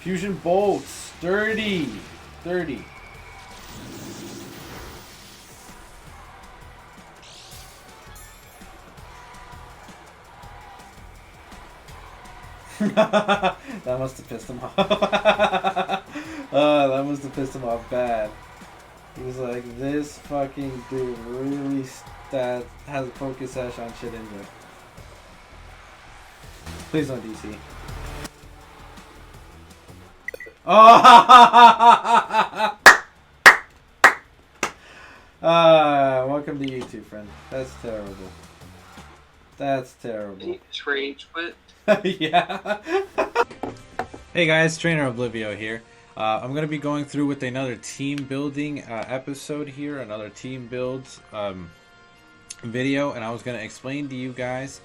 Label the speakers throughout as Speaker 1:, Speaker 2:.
Speaker 1: Fusion bolts. 30. 30. That must have pissed him off. That must have pissed him off bad. He was like, this fucking dude really has a focus sash on shit in there. Please don't DC. Oh! Welcome to YouTube, friend. That's terrible. That's terrible.
Speaker 2: Rage quit.
Speaker 1: Yeah. Hey guys, TrainerOblivio here. I'm going to be going through with another team building episode here, another team builds video, and I was going to explain to you guys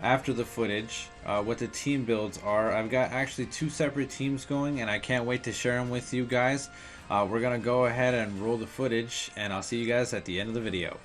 Speaker 1: after the footage what the team builds are. I've got actually 2 separate teams going, and I can't wait to share them with you guys. We're going to go ahead and roll the footage, and I'll see you guys at the end of the video.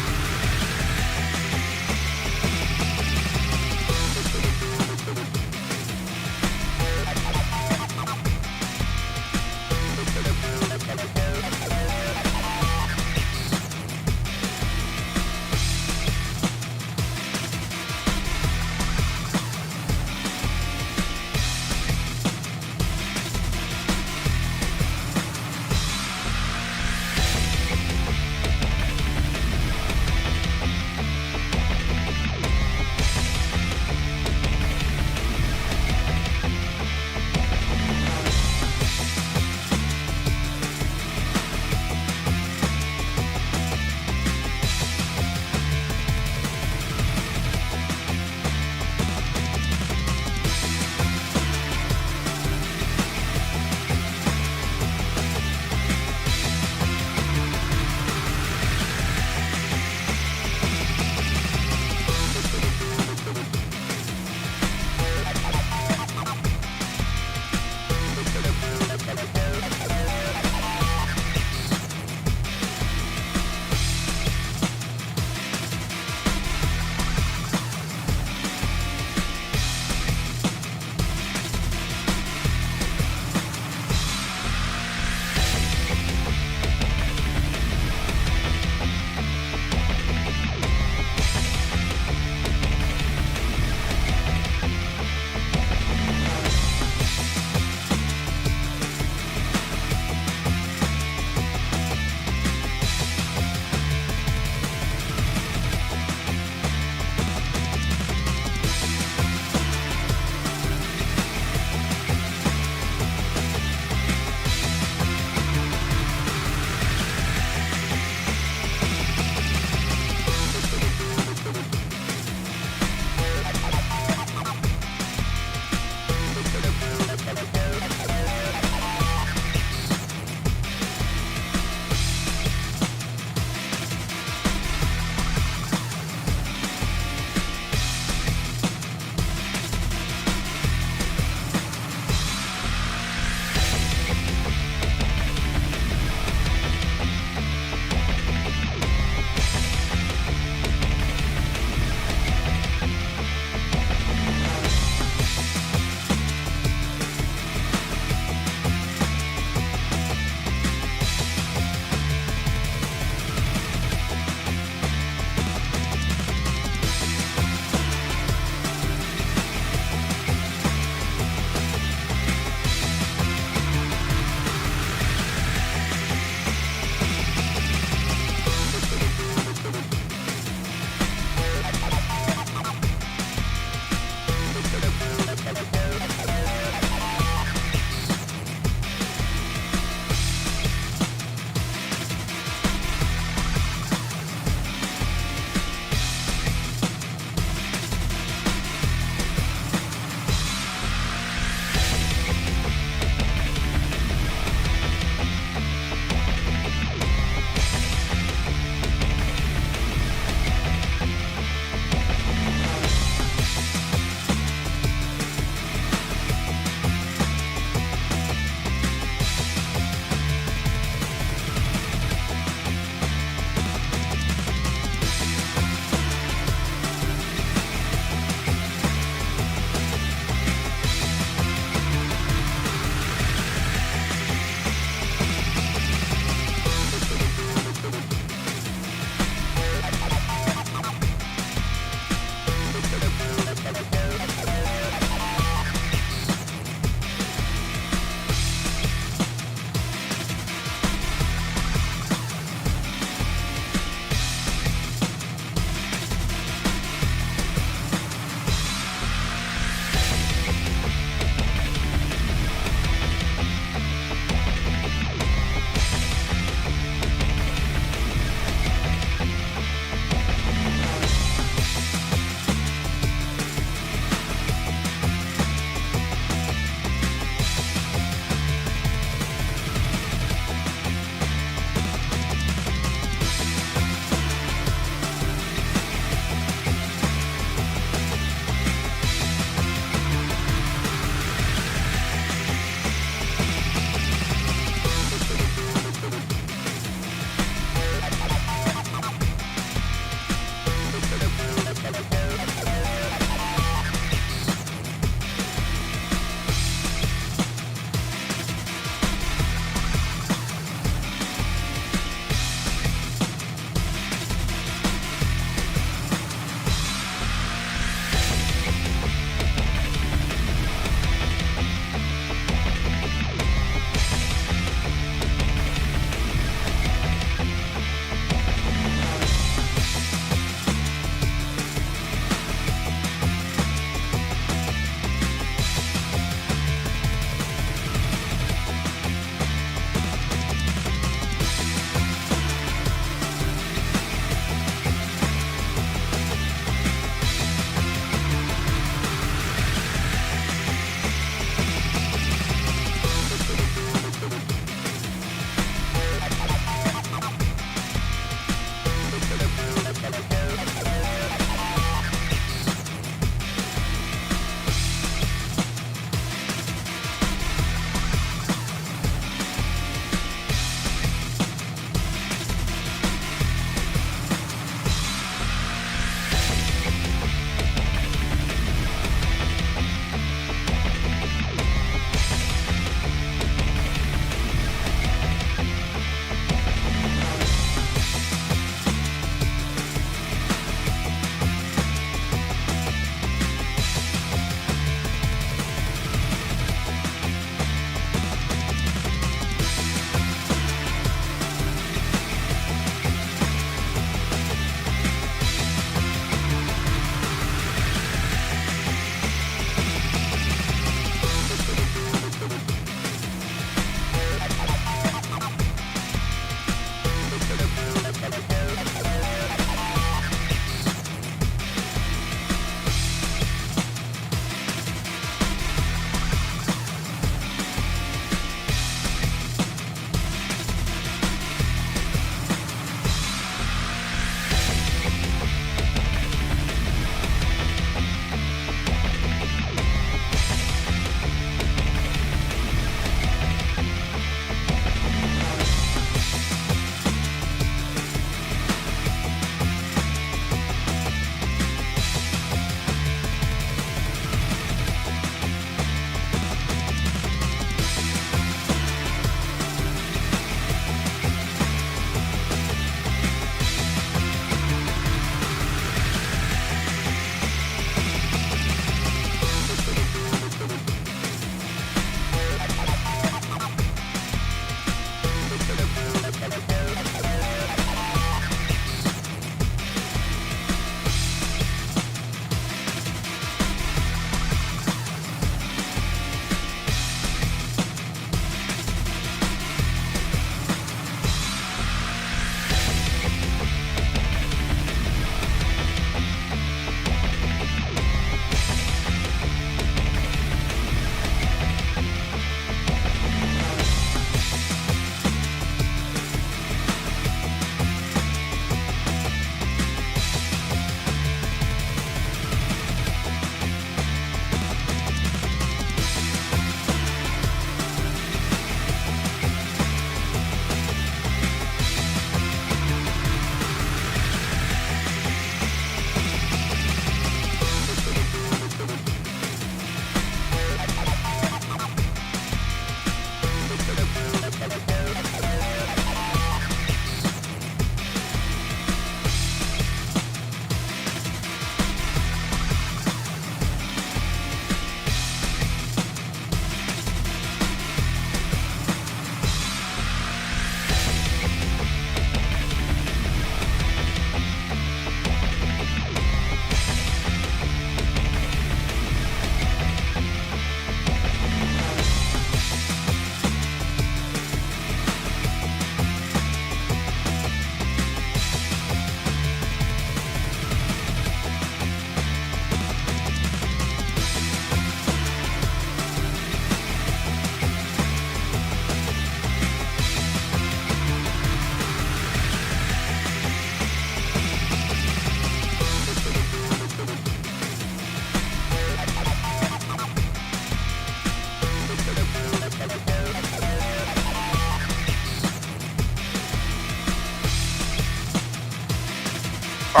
Speaker 2: Oh,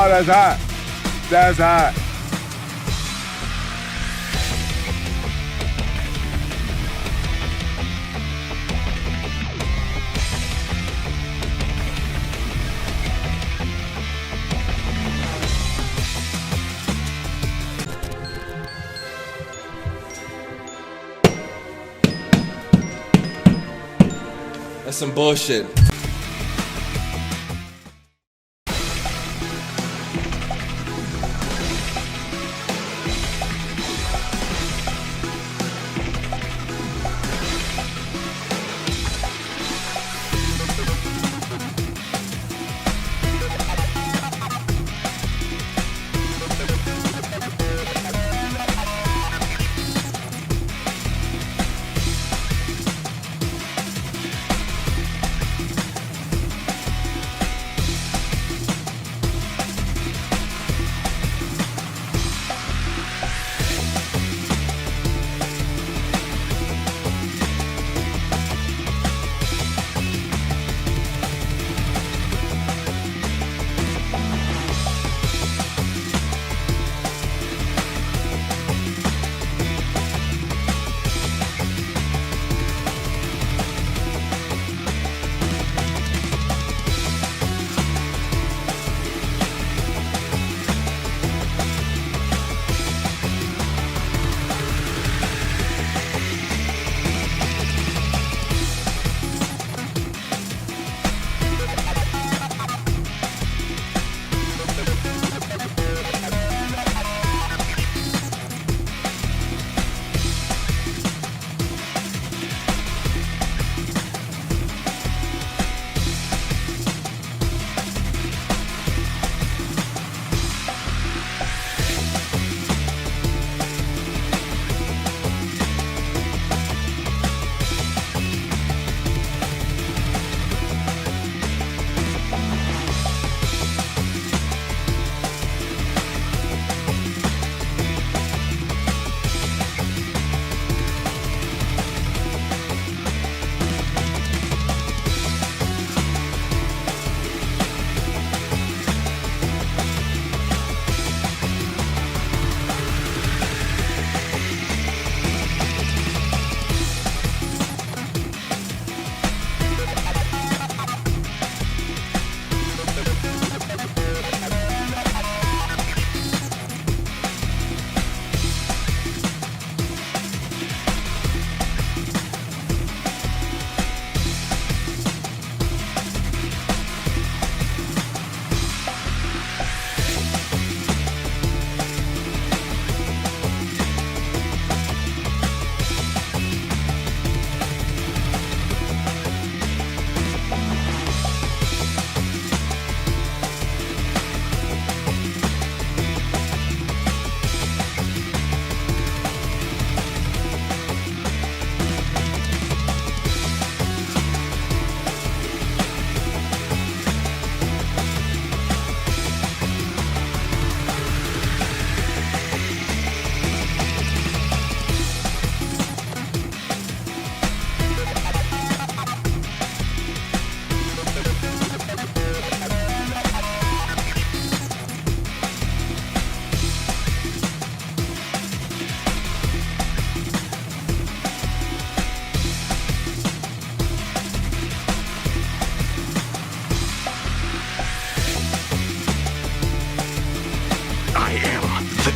Speaker 2: that's hot. That's hot.
Speaker 3: That's some bullshit.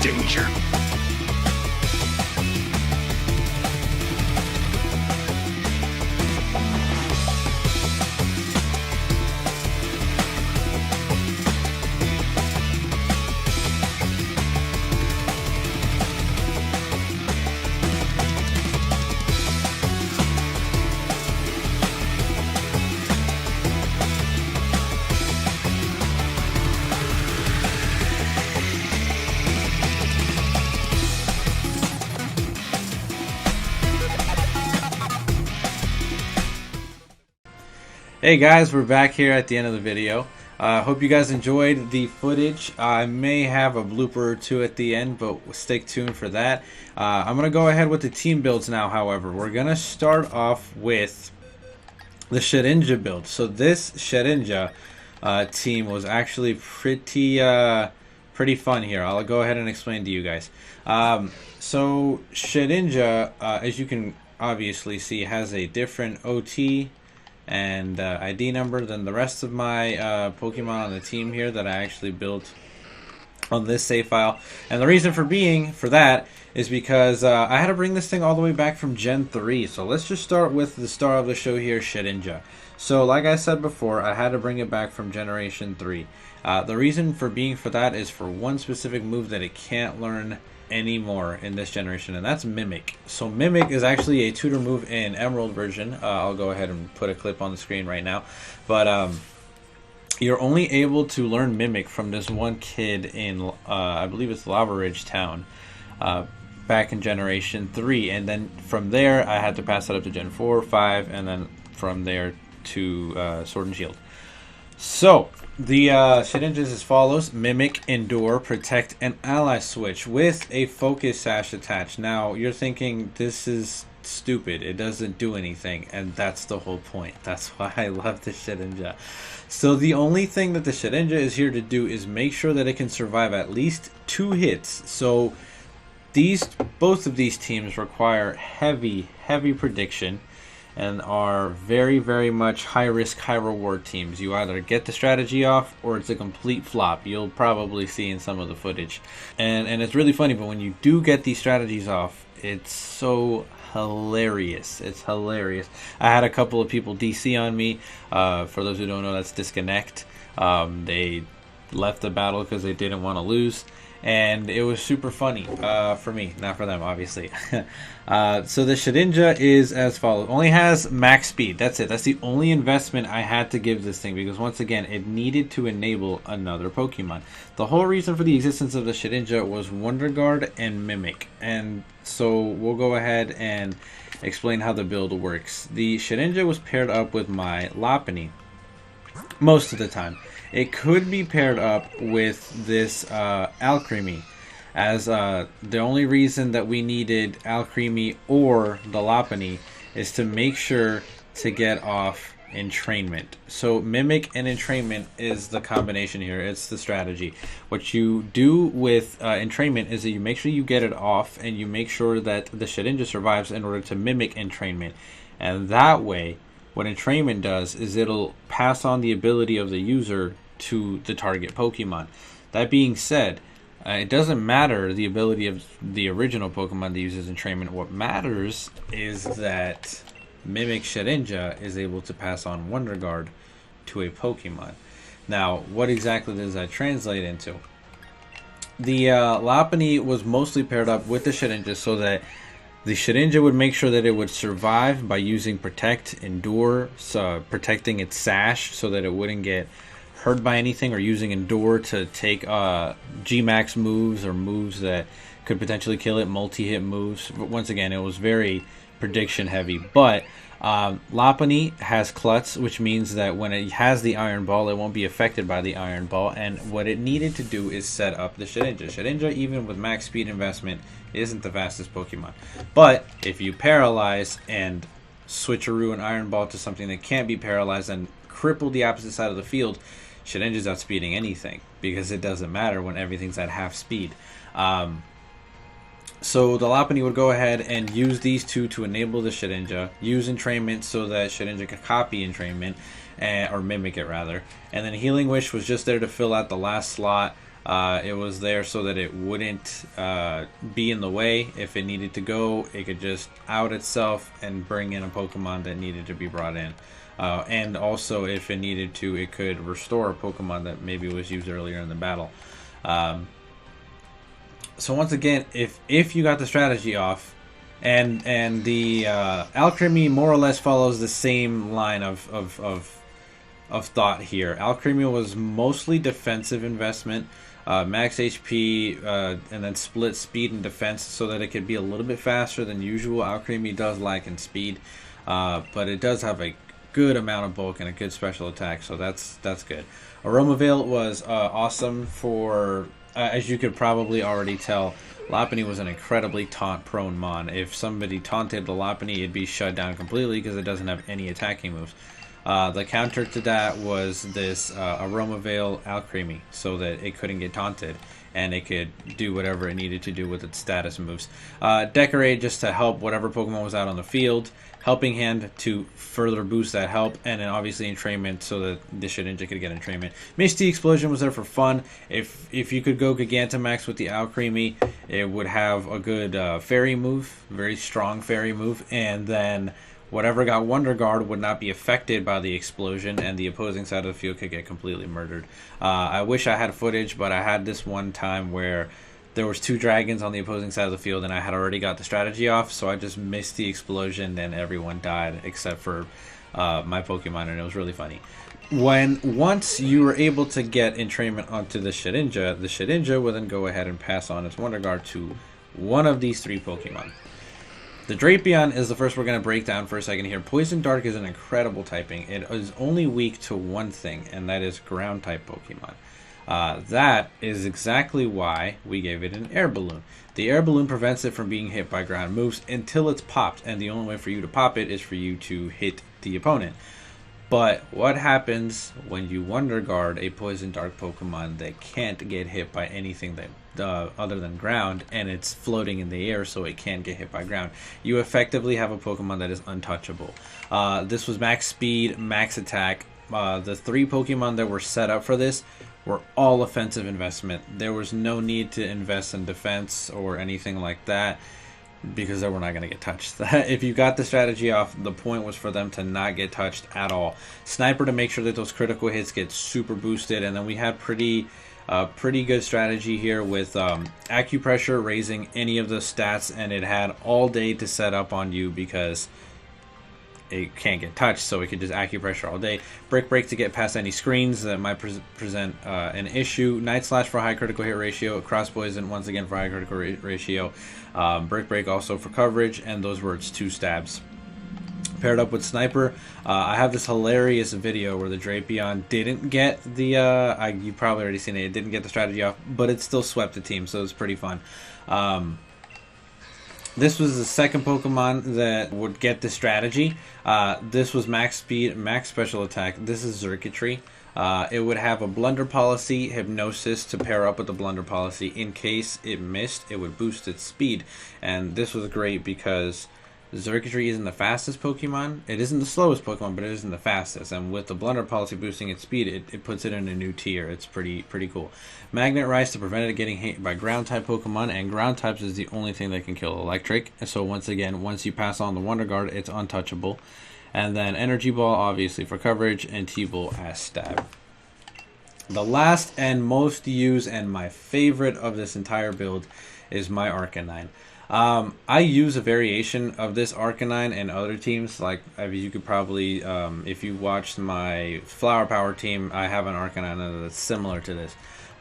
Speaker 4: danger.
Speaker 1: Hey guys, we're back here at the end of the video. Hope you guys enjoyed the footage. I may have a blooper or two at the end, but stay tuned for that. I'm going to go ahead with the team builds now, however. We're going to start off with the Shedinja build. So this Shedinja team was actually pretty fun here. I'll go ahead and explain to you guys. So Shedinja, as you can obviously see, has a different OT and ID number than the rest of my Pokemon on the team here that I actually built on this save file. And the reason for that is because I had to bring this thing all the way back from Gen 3. So let's just start with the star of the show here, Shedinja. So like I said before, I had to bring it back from Generation 3. The reason for that is for one specific move that it can't learn anymore in this generation, and that's Mimic. So Mimic is actually a tutor move in Emerald version. I'll go ahead and put a clip on the screen right now. But you're only able to learn Mimic from this one kid in, I believe it's Lava Ridge Town, back in Generation 3. And then from there, I had to pass that up to Gen 4, 5, and then from there to Sword and Shield. So, the Shedinja is as follows: Mimic, Endure, Protect, and Ally Switch with a Focus Sash attached. Now, you're thinking, this is stupid. It doesn't do anything, and that's the whole point. That's why I love the Shedinja. So, the only thing that the Shedinja is here to do is make sure that it can survive at least 2 hits. So, both of these teams require heavy prediction and are very, very much high risk, high reward teams. You either get the strategy off or it's a complete flop. You'll probably see in some of the footage. And it's really funny, but when you do get these strategies off, it's so hilarious. It's hilarious. I had a couple of people DC on me. For those who don't know, that's disconnect. They left the battle because they didn't want to lose. And it was super funny for me, not for them, obviously. So the Shedinja is as follows. Only has max speed. That's it. That's the only investment I had to give this thing, because once again, it needed to enable another Pokemon. The whole reason for the existence of the Shedinja was Wonder Guard and Mimic. And so we'll go ahead and explain how the build works. The Shedinja was paired up with my Lopunny most of the time. It could be paired up with this Alcremie, as the only reason that we needed Alcremie or the Lopunny is to make sure to get off entrainment. So Mimic and entrainment is the combination here. It's the strategy. What you do with entrainment is that you make sure you get it off, and you make sure that the Shedinja survives in order to mimic entrainment. And that way, what entrainment does is it'll pass on the ability of the user to the target Pokemon. That being said, it doesn't matter the ability of the original Pokemon that uses entrainment. What matters is that Mimic Shedinja is able to pass on Wonder Guard to a Pokemon. Now, what exactly does that translate into? The Lopunny was mostly paired up with the Shedinja so that the Shedinja would make sure that it would survive by using Protect, Endure, protecting its sash so that it wouldn't get hurt by anything, or using Endure to take G-Max moves or moves that could potentially kill it, multi-hit moves. But once again, it was very prediction heavy. But Lopunny has Klutz, which means that when it has the Iron Ball, it won't be affected by the Iron Ball. And what it needed to do is set up the Shedinja. Shedinja, even with max speed investment, isn't the fastest Pokemon. But if you paralyze and switcheroo an Iron Ball to something that can't be paralyzed and cripple the opposite side of the field, Shedinja's outspeeding anything, because it doesn't matter when everything's at half speed. So the Lopunny would go ahead and use these two to enable the Shedinja, use entrainment so that Shedinja could copy entrainment, or mimic it rather. And then Healing Wish was just there to fill out the last slot. It was there so that it wouldn't be in the way. If it needed to go, it could just out itself and bring in a Pokemon that needed to be brought in. And also, if it needed to, it could restore a Pokemon that maybe was used earlier in the battle. So once again, if you got the strategy off, and the Alcremie more or less follows the same line of thought here. Alcremie was mostly defensive investment, max HP, and then split speed and defense so that it could be a little bit faster than usual. Alcremie does lack in speed, but it does have a good amount of bulk and a good special attack, so that's good. Aromavale was awesome for, as you could probably already tell, Lopunny was an incredibly taunt-prone mon. If somebody taunted the Lopunny, it'd be shut down completely because it doesn't have any attacking moves. The counter to that was this Aroma Veil Alchemy, so that it couldn't get taunted and it could do whatever it needed to do with its status moves. Decorate just to help whatever Pokemon was out on the field. Helping Hand to further boost that help, and then obviously entrainment so that the Shedinja could get entrainment. Misty Explosion was there for fun. If you could go Gigantamax with the Alchemy, it would have a good fairy move, very strong fairy move, and then whatever got Wonder Guard would not be affected by the explosion, and the opposing side of the field could get completely murdered. I wish I had footage, but I had this one time where there was 2 dragons on the opposing side of the field, and I had already got the strategy off, so I just missed the explosion, and everyone died except for my Pokemon, and it was really funny. Once you were able to get entrainment onto the Shedinja will then go ahead and pass on its Wonder Guard to one of these 3 Pokemon. The Drapion is the first we're going to break down for a second here. Poison Dark is an incredible typing. It is only weak to one thing, and that is ground-type Pokemon. That is exactly why we gave it an Air Balloon. The Air Balloon prevents it from being hit by ground moves until it's popped, and the only way for you to pop it is for you to hit the opponent. But what happens when you Wonder Guard a Poison Dark Pokemon that can't get hit by anything that other than ground, and it's floating in the air, so it can't get hit by ground? You effectively have a Pokemon that is untouchable. This was max speed, max attack. The 3 Pokemon that were set up for this were all offensive investment. There was no need to invest in defense or anything like that, because they were not going to get touched. If you got the strategy off, the point was for them to not get touched at all. Sniper to make sure that those critical hits get super boosted, and then we had pretty good strategy here with Acupressure raising any of the stats, and it had all day to set up on you because it can't get touched, so it could just Acupressure all day. Brick Break to get past any screens that might present an issue. Night Slash for high critical hit ratio. Cross Poison once again for high critical ratio. Brick Break also for coverage, and those were its 2 stabs. Paired up with Sniper, I have this hilarious video where the Drapion didn't get the, you probably already seen it, it didn't get the strategy off, but it still swept the team, so it was pretty fun. This was the second Pokemon that would get the strategy. This was max speed, max special attack. This is Xurkitree. It would have a Blunder Policy, Hypnosis to pair up with the Blunder Policy. In case it missed, it would boost its speed. And this was great because Xurkitree isn't the fastest Pokemon. It isn't the slowest Pokemon, but it isn't the fastest. And with the Blunder Policy boosting its speed, it puts it in a new tier. It's pretty cool. Magnet Rise to prevent it getting hit by ground-type Pokemon, and ground types is the only thing that can kill electric. And so once again, once you pass on the Wonder Guard, it's untouchable. And then Energy Ball, obviously, for coverage, and T-Ball as stab. The last and most used and my favorite of this entire build is my Arcanine. I use a variation of this Arcanine in other teams. Like, you could probably, if you watched my Flower Power team, I have an Arcanine that's similar to this.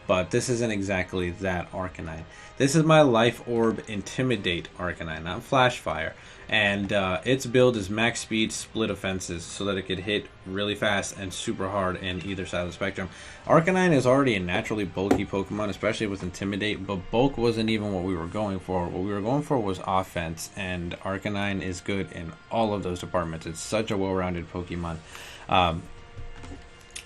Speaker 1: But this isn't exactly that Arcanine. This is my Life Orb Intimidate Arcanine, not Flash Fire. And its build is max speed, split offenses, so that it could hit really fast and super hard in either side of the spectrum. Arcanine is already a naturally bulky Pokemon, especially with Intimidate, but bulk wasn't even what we were going for. What we were going for was offense, and Arcanine is good in all of those departments. It's such a well-rounded Pokemon.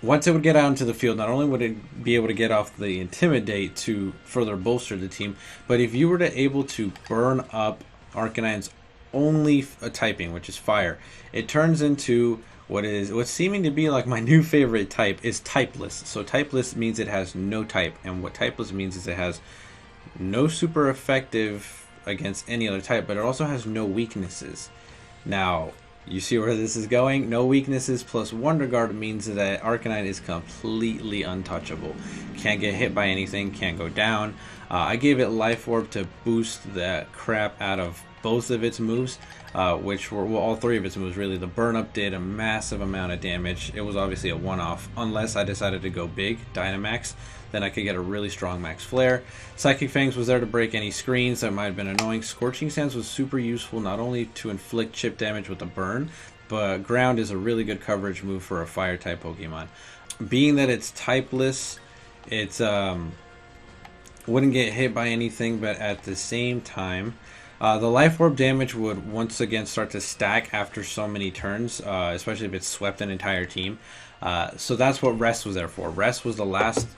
Speaker 1: Once it would get out into the field, not only would it be able to get off the Intimidate to further bolster the team, but if you were able to burn up Arcanine's only typing, which is fire, it turns into what's seeming to be like my new favorite type is typeless. So typeless means it has no type, and what typeless means is it has no super effective against any other type, but it also has no weaknesses. Now, you see where this is going? No weaknesses plus Wonder Guard means that Arcanine is completely untouchable. Can't get hit by anything, can't go down. I gave it Life Orb to boost the crap out of both of its moves, which were, well, all 3 of its moves really. The Burn Up did a massive amount of damage. It was obviously a one-off, unless I decided to go big, Dynamax. Then I could get a really strong Max Flare. Psychic Fangs was there to break any screens that might have been annoying. Scorching Sands was super useful, not only to inflict chip damage with the burn, but Ground is a really good coverage move for a Fire-type Pokemon. Being that it's typeless, it's wouldn't get hit by anything, but at the same time, The life orb damage would once again start to stack after so many turns, especially if it swept an entire team. So that's what Rest was there for. Rest was the last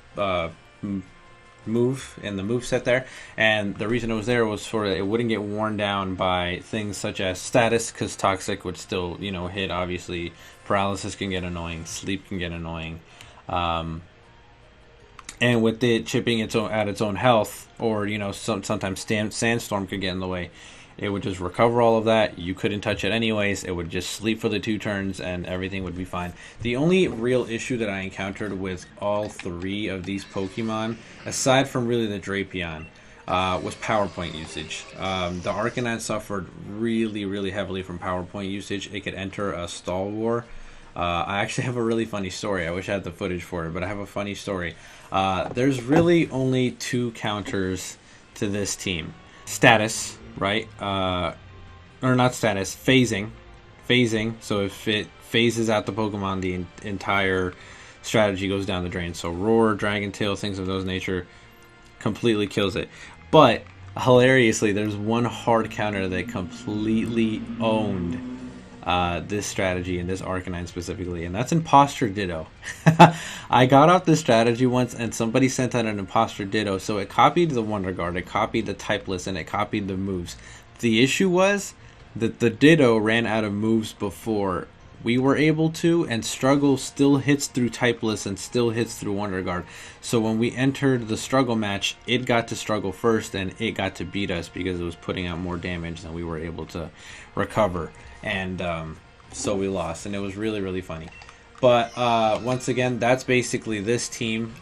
Speaker 1: move in the move set there, and the reason it was there was for it wouldn't get worn down by things such as status, because Toxic would still hit. Obviously, paralysis can get annoying, sleep can get annoying, and with it chipping its own health, or sometimes Sandstorm could get in the way. It would just recover all of that. You couldn't touch it anyways. It would just sleep for the 2 turns and everything would be fine. The only real issue that I encountered with all 3 of these Pokemon, aside from really the Drapion, was PowerPoint usage. The Arcanine suffered really, really heavily from PowerPoint usage. It could enter a stall war. I actually have a really funny story. I wish I had the footage for it, but I have a funny story. There's really only 2 counters to this team. Status, right? Or not status, phasing. So if it phases out the Pokemon, the entire strategy goes down the drain. So Roar, Dragon Tail, things of those nature completely kills it. But hilariously, there's one hard counter that completely owned this strategy and this Arcanine specifically, and that's Imposter Ditto. I got off this strategy once and somebody sent out an Imposter Ditto, so it copied the Wonder Guard, it copied the type list, and it copied the moves. The issue was that the Ditto ran out of moves before we were able to, and Struggle still hits through type list and still hits through Wonder Guard. So when we entered the Struggle match, it got to Struggle first and it got to beat us because it was putting out more damage than we were able to recover. And so we lost, and it was really, really funny. But once again, that's basically this team.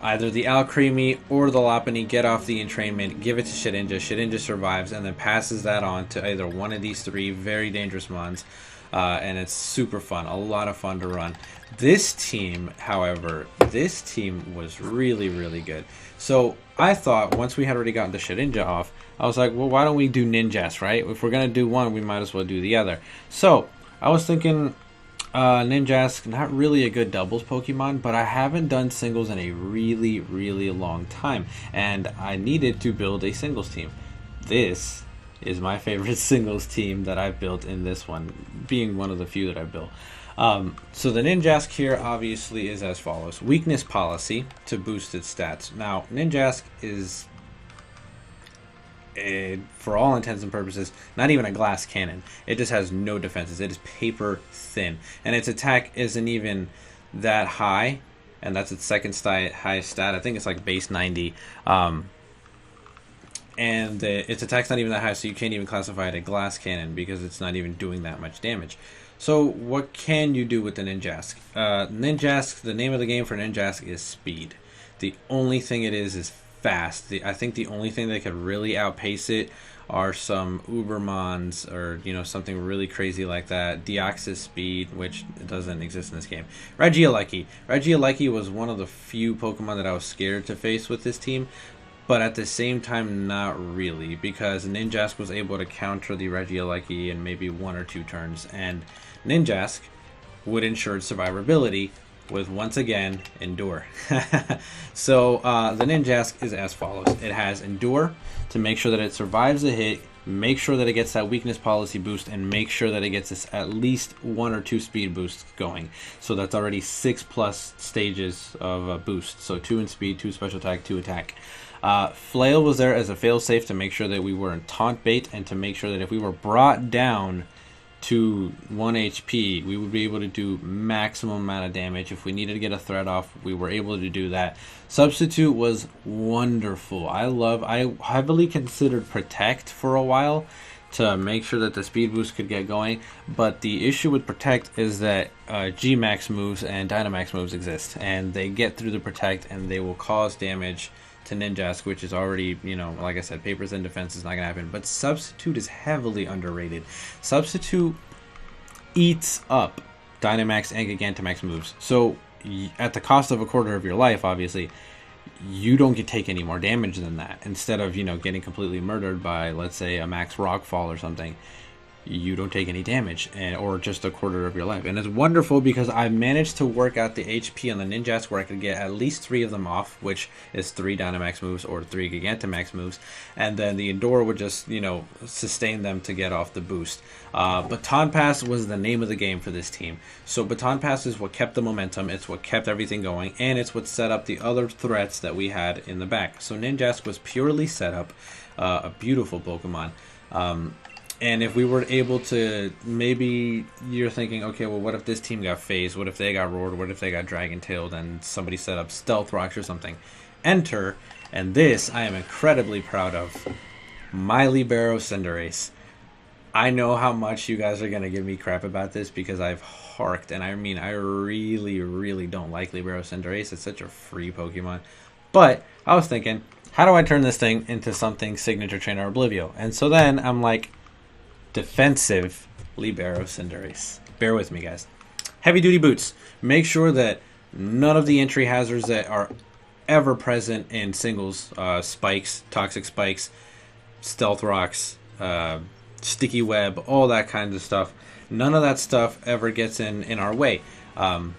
Speaker 1: Either the Alcremie or the Lopunny get off the entrainment, give it to Shedinja. Shedinja survives and then passes that on to either one of these 3 very dangerous mons. And it's super fun, a lot of fun to run. This team, however, was really, really good. So I thought once we had already gotten the Shedinja off, I was like, well, why don't we do Ninjas, right? If we're going to do one, we might as well do the other. So I was thinking Ninjask, not really a good doubles Pokemon, but I haven't done singles in a really, really long time. And I needed to build a singles team. This is my favorite singles team that I've built in this one, being one of the few that I've built. So the Ninjask here obviously is as follows. Weakness policy to boost its stats. Now, Ninjask is, for all intents and purposes, not even a glass cannon. It just has no defenses. It is paper thin. And its attack isn't even that high. And that's its second highest stat. I think it's like base 90. And its attack's not even that high, so you can't even classify it a glass cannon because it's not even doing that much damage. So what can you do with the Ninjask? Ninjask, the name of the game for Ninjask is speed. The only thing it is fast. I think the only thing that could really outpace it are some Ubermons or something really crazy like that. Deoxys speed, which doesn't exist in this game. Regieleki was one of the few Pokemon that I was scared to face with this team, but at the same time not really, because Ninjask was able to counter the Regieleki in maybe 1 or 2 turns, and Ninjask would ensure survivability with, once again, Endure. So the Ninjask is as follows. It has Endure to make sure that it survives a hit, make sure that it gets that weakness policy boost, and make sure that it gets this at least 1 or 2 speed boosts going. So that's already 6+ stages of boost. So 2 in speed, 2 special attack, 2 attack. Flail was there as a failsafe to make sure that we weren't taunt bait, and to make sure that if we were brought down to 1 HP, we would be able to do maximum amount of damage. If we needed to get a threat off, we were able to do that. Substitute was wonderful. I heavily considered Protect for a while to make sure that the speed boost could get going, but the issue with Protect is that G-Max moves and Dynamax moves exist, and they get through the Protect and they will cause damage to Ninjask, which is already, like I said, papers and defense is not going to happen. But Substitute is heavily underrated. Substitute eats up Dynamax and Gigantamax moves. So at the cost of a quarter of your life, obviously, you don't take any more damage than that. Instead of, getting completely murdered by, let's say, a max Rockfall or something, you don't take any damage, or just a quarter of your life. And it's wonderful because I managed to work out the HP on the Ninjask where I could get at least 3 of them off, which is 3 Dynamax moves or 3 Gigantamax moves, and then the Endure would just, sustain them to get off the boost. Baton Pass was the name of the game for this team. So Baton Pass is what kept the momentum, it's what kept everything going, and it's what set up the other threats that we had in the back. So Ninjask was purely set up, a beautiful Pokemon. And if we were able to, maybe you're thinking, okay, well, what if this team got phased? What if they got roared? What if they got dragon-tailed and somebody set up Stealth Rocks or something? Enter, and this I am incredibly proud of, my Libero Cinderace. I know how much you guys are going to give me crap about this because I've harked, and I mean, I really, really don't like Libero Cinderace. It's such a free Pokemon. But I was thinking, how do I turn this thing into something signature Trainer Oblivio? And so then I'm like, defensive Libero Cinderace. Bear with me, guys. Heavy duty boots. Make sure that none of the entry hazards that are ever present in singles, spikes, toxic spikes, stealth rocks, sticky web, all that kind of stuff, none of that stuff ever gets in our way, and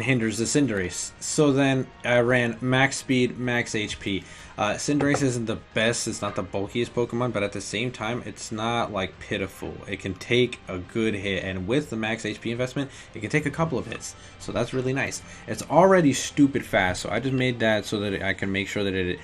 Speaker 1: hinders the Cinderace. So then I ran max speed, max HP. Cinderace isn't the best, it's not the bulkiest Pokemon, but at the same time, it's not like pitiful. It can take a good hit, and with the max HP investment, it can take a couple of hits. So that's really nice. It's already stupid fast, so I just made that so that I can make sure that it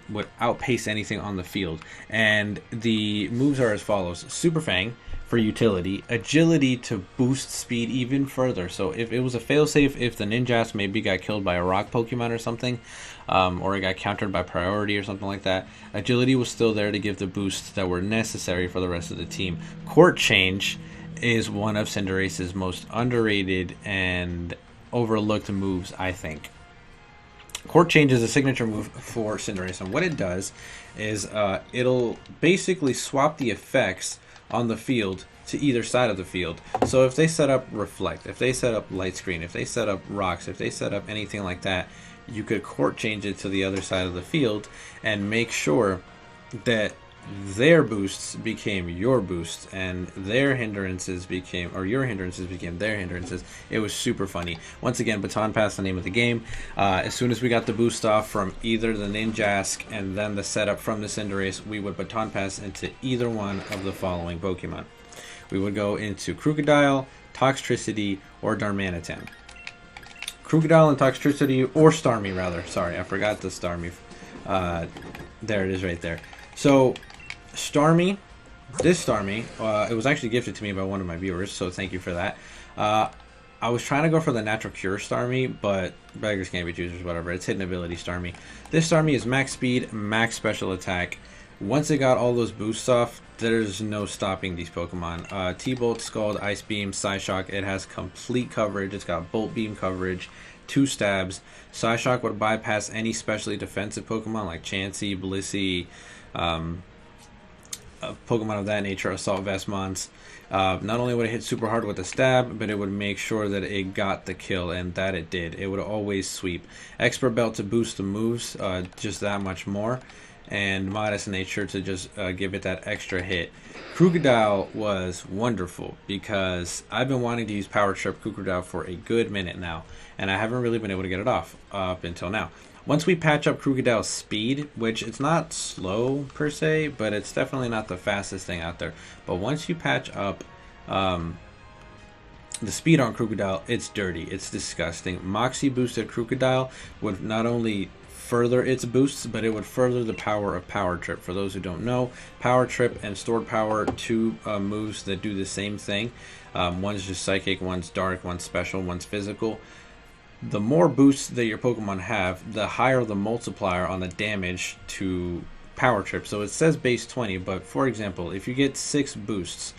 Speaker 1: would outpace anything on the field. And the moves are as follows: Super Fang for utility, agility to boost speed even further. So if it was a failsafe, if the Ninjask maybe got killed by a rock Pokemon or something, or it got countered by priority or something like that, agility was still there to give the boosts that were necessary for the rest of the team. Court Change is one of Cinderace's most underrated and overlooked moves, I think. Court Change is a signature move for Cinderace, and what it does is it'll basically swap the effects on the field to either side of the field. So if they set up Reflect, if they set up Light Screen, if they set up Rocks, if they set up anything like that, you could Court Change it to the other side of the field and make sure that their boosts became your boosts and their hindrances became, or your hindrances became their hindrances. It was super funny. Once again, Baton Pass, the name of the game. As soon as we got the boost off from either the Ninjask and then the setup from the Cinderace, we would Baton Pass into either one of the following Pokemon. We would go into Crocodile, Toxtricity, or Darmanitan. Crocodile and Toxtricity, or Starmie rather. Sorry, I forgot the Starmie. There it is right there. So Starmie, this Starmie, it was actually gifted to me by one of my viewers, so thank you for that. I was trying to go for the Natural Cure Starmie, but beggars can't be choosers, whatever. It's Hidden Ability Starmie. This Starmie is max speed, max special attack. Once it got all those boosts off, there's no stopping these Pokemon. T-Bolt, Scald, Ice Beam, Psyshock. It has complete coverage. It's got Bolt Beam coverage, 2 stabs. Psyshock would bypass any specially defensive Pokemon like Chansey, Blissey, Pokemon of that nature, Assault Vestmons. Not only would it hit super hard with the stab, but it would make sure that it got the kill, and that it did. It would always sweep. Expert Belt to boost the moves just that much more, and Modest Nature to just give it that extra hit. Crocodile was wonderful because I've been wanting to use Power Trip Crocodile for a good minute now, and I haven't really been able to get it off up until now. Once we patch up Crocodile's speed, which it's not slow per se, but it's definitely not the fastest thing out there. But once you patch up the speed on Crocodile, it's dirty. It's disgusting. Moxie boosted Crocodile would not only further its boosts, but it would further the power of Power Trip. For those who don't know, Power Trip and Stored Power, 2 moves that do the same thing. One's just Psychic, one's Dark, one's Special, one's Physical. The more boosts that your Pokemon have, the higher the multiplier on the damage to Power Trip. So it says base 20, but for example, if you get 6 boosts,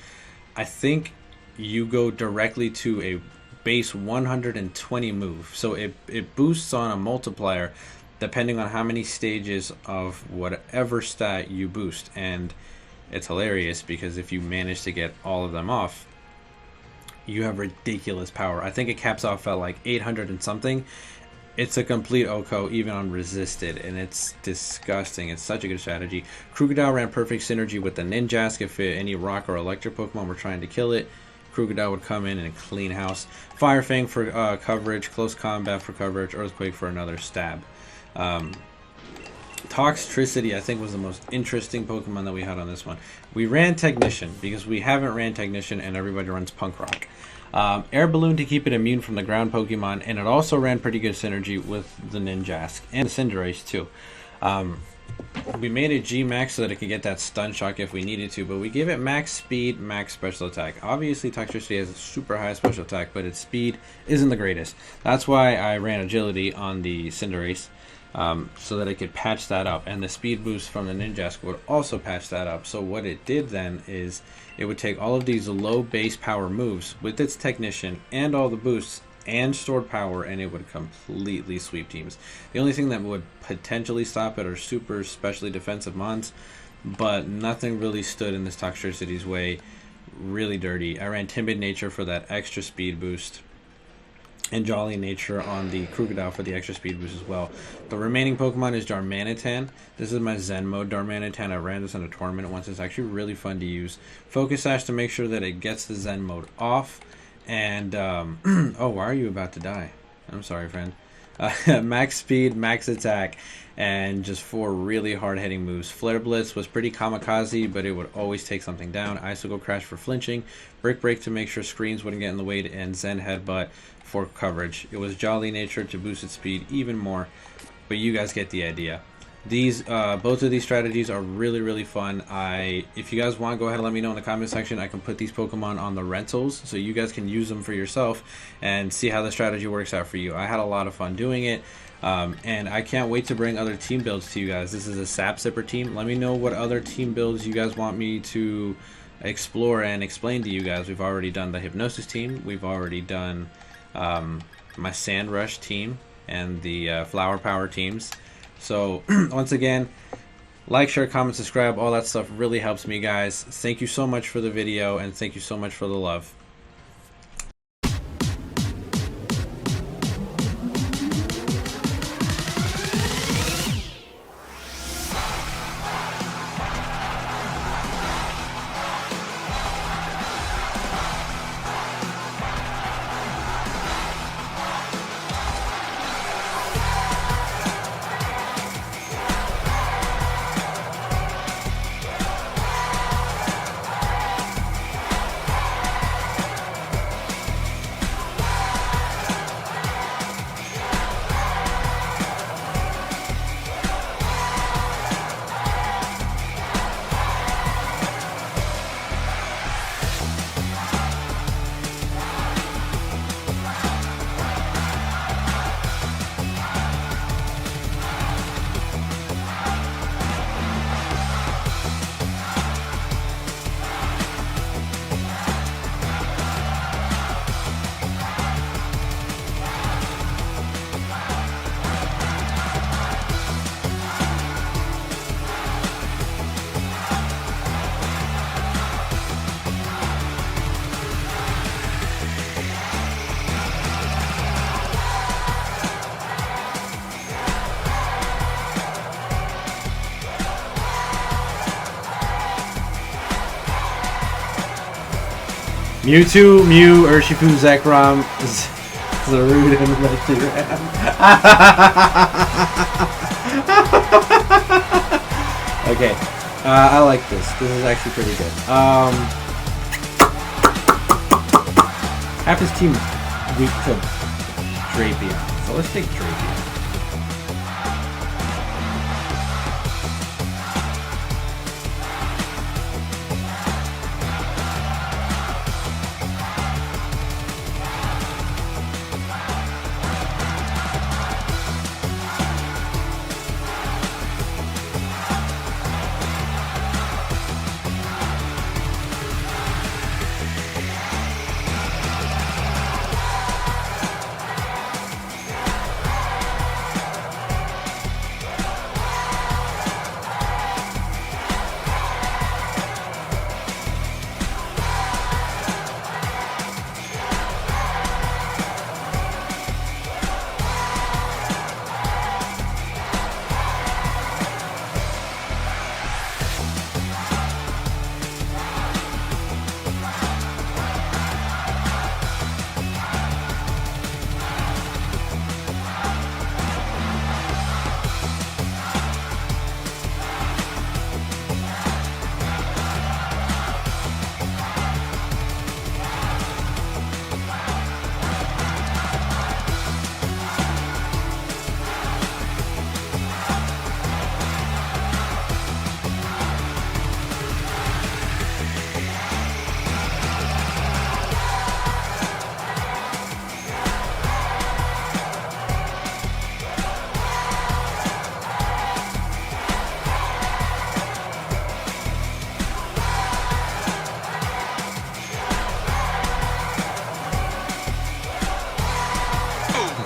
Speaker 1: I think you go directly to a base 120 move. So it boosts on a multiplier depending on how many stages of whatever stat you boost. And it's hilarious because if you manage to get all of them off, you have ridiculous power. I think it caps off at like 800 and something. It's a complete OHKO, even unresisted, and it's disgusting. It's such a good strategy. Krookodile ran perfect synergy with the Ninjask. If any rock or electric Pokemon were trying to kill it, Krookodile would come in and clean house. Fire Fang for coverage, Close Combat for coverage, Earthquake for another stab. Toxtricity, I think, was the most interesting Pokemon that we had on this one. We ran Technician because we haven't ran Technician and everybody runs Punk Rock. Air Balloon to keep it immune from the ground Pokemon, and it also ran pretty good synergy with the Ninjask and the Cinderace too. We made it G-Max so that it could get that Stun Shock if we needed to, but we gave it max speed, max special attack. Obviously, Toxtricity has a super high special attack, but its speed isn't the greatest. That's why I ran Agility on the Cinderace, so that it could patch that up, and the speed boost from the Ninjask would also patch that up. So what it did then is it would take all of these low base power moves with its Technician and all the boosts and stored power, and it would completely sweep teams. The only thing that would potentially stop it are super specially defensive mons, but nothing really stood in this Toxtricity's way. Really dirty. I ran Timid Nature for that extra speed boost, and Jolly Nature on the Krookodile for the extra speed boost as well. The remaining Pokemon is Darmanitan. This is my Zen mode Darmanitan. I ran this in a tournament once. It's actually really fun to use. Focus Sash to make sure that it gets the Zen mode off. And, oh, why are you about to die? I'm sorry, friend. Max speed, max attack, and just 4 really hard-hitting moves. Flare Blitz was pretty kamikaze, but it would always take something down. Icicle Crash for flinching. Brick Break to make sure screens wouldn't get in the way, and Zen Headbutt for coverage. It was Jolly Nature to boost its speed even more, but you guys get the idea. These both of these strategies are really fun. If you guys want, go ahead and let me know in the comment section. I can put these Pokemon on the rentals so you guys can use them for yourself and see how the strategy works out for you. I had a lot of fun doing it, and I can't wait to bring other team builds to you guys. This is a Sap Sipper team. Let me know what other team builds you guys want me to explore and explain to you guys. We've already done the Hypnosis team. We've already done my Sand Rush team and the Flower Power teams. So, once again, like, share, comment, subscribe, all that stuff really helps me, guys. Thank you so much for the video, and thank you so much for the love. Mewtwo, Mew, Urshifu, Zekrom, Zarude, and Reshiram. Okay, I like this. This is actually pretty good. Half his team weak to Drapion, so let's take Drapion.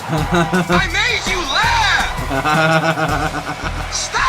Speaker 4: I made you laugh! Stop!